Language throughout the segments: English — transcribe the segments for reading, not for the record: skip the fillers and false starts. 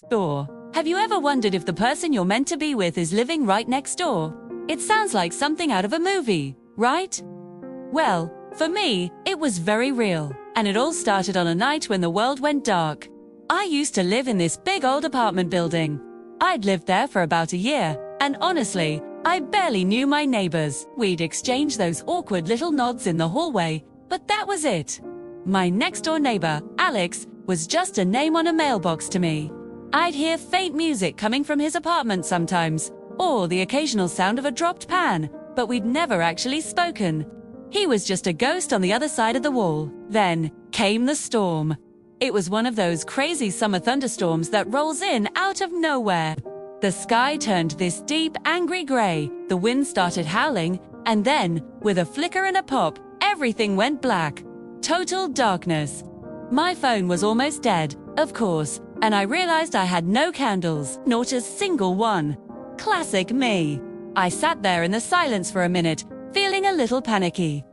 door. Have you ever wondered if the person you're meant to be with is living right next door? It sounds like something out of a movie, right? Well, for me, it was very real, and it all started on a night when the world went dark. I used to live in this big old apartment building. I'd lived there for about a year, and honestly, I barely knew my neighbors. We'd exchange those awkward little nods in the hallway, but that was it. My next-door neighbor, Alex, was just a name on a mailbox to me. I'd hear faint music coming from his apartment sometimes, or the occasional sound of a dropped pan, but we'd never actually spoken. He was just a ghost on the other side of the wall. Then came the storm. It was one of those crazy summer thunderstorms that rolls in out of nowhere. The sky turned this deep, angry gray, the wind started howling, and then, with a flicker and a pop, everything went black. Total darkness. My phone was almost dead, of course, and I realized I had no candles, not a single one. Classic me. I sat there in the silence for a minute, feeling a little panicky.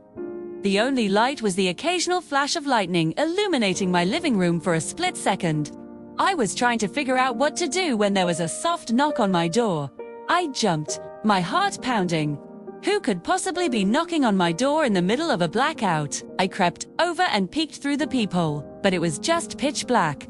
The only light was the occasional flash of lightning illuminating my living room for a split second. I was trying to figure out what to do when there was a soft knock on my door. I jumped, my heart pounding. Who could possibly be knocking on my door in the middle of a blackout? I crept over and peeked through the peephole, but it was just pitch black.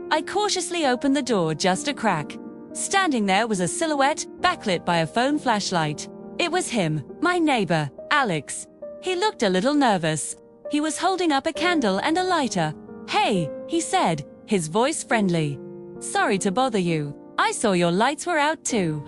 I cautiously opened the door just a crack. Standing there was a silhouette, backlit by a phone flashlight. It was him, my neighbor, Alex. He looked a little nervous. He was holding up a candle and a lighter. "Hey," he said, his voice friendly. "Sorry to bother you. I saw your lights were out too.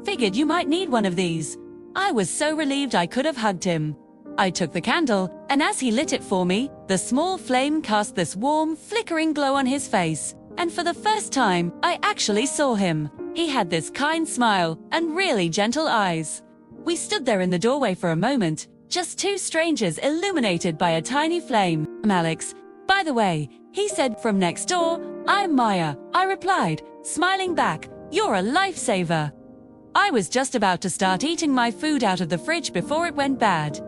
Figured you might need one of these." I was so relieved I could have hugged him. I took the candle, and as he lit it for me, the small flame cast this warm, flickering glow on his face. And for the first time, I actually saw him. He had this kind smile and really gentle eyes. We stood there in the doorway for a moment, just two strangers illuminated by a tiny flame. "I'm Alex. By the way," he said from next door. "I'm Maya," I replied, smiling back. "You're a lifesaver." I was just about to start eating my food out of the fridge before it went bad.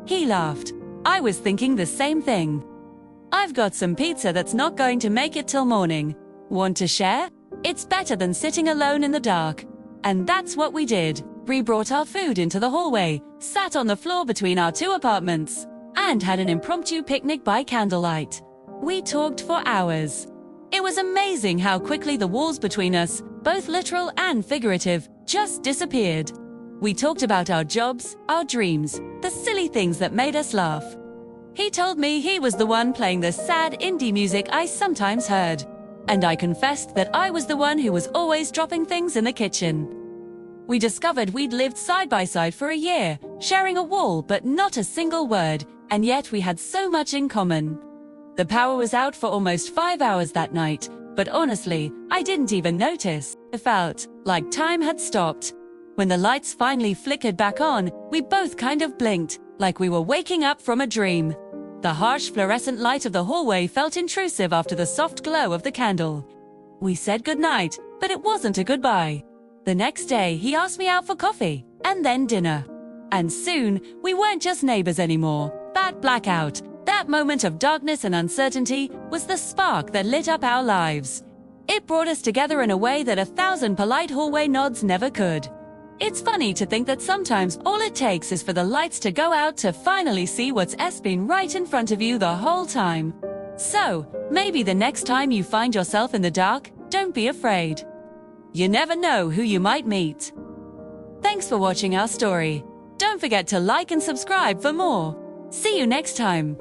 He laughed. I was thinking the same thing. "I've got some pizza that's not going to make it till morning. Want to share? It's better than sitting alone in the dark." And that's what we did. We brought our food into the hallway, sat on the floor between our two apartments, and had an impromptu picnic by candlelight. We talked for hours. It was amazing how quickly the walls between us, both literal and figurative, just disappeared. We talked about our jobs, our dreams, the silly things that made us laugh. He told me he was the one playing the sad indie music I sometimes heard. And I confessed that I was the one who was always dropping things in the kitchen. We discovered we'd lived side by side for a year, sharing a wall but not a single word, and yet we had so much in common. The power was out for almost 5 hours that night, but honestly, I didn't even notice. It felt like time had stopped. When the lights finally flickered back on, we both kind of blinked, like we were waking up from a dream. The harsh fluorescent light of the hallway felt intrusive after the soft glow of the candle. We said goodnight, but it wasn't a goodbye. The next day, he asked me out for coffee, and then dinner. And soon, we weren't just neighbors anymore. That blackout, that moment of darkness and uncertainty, was the spark that lit up our lives. It brought us together in a way that 1,000 polite hallway nods never could. It's funny to think that sometimes all it takes is for the lights to go out to finally see what's been right in front of you the whole time. So, maybe the next time you find yourself in the dark, don't be afraid. You never know who you might meet. Thanks for watching our story. Don't forget to like and subscribe for more. See you next time.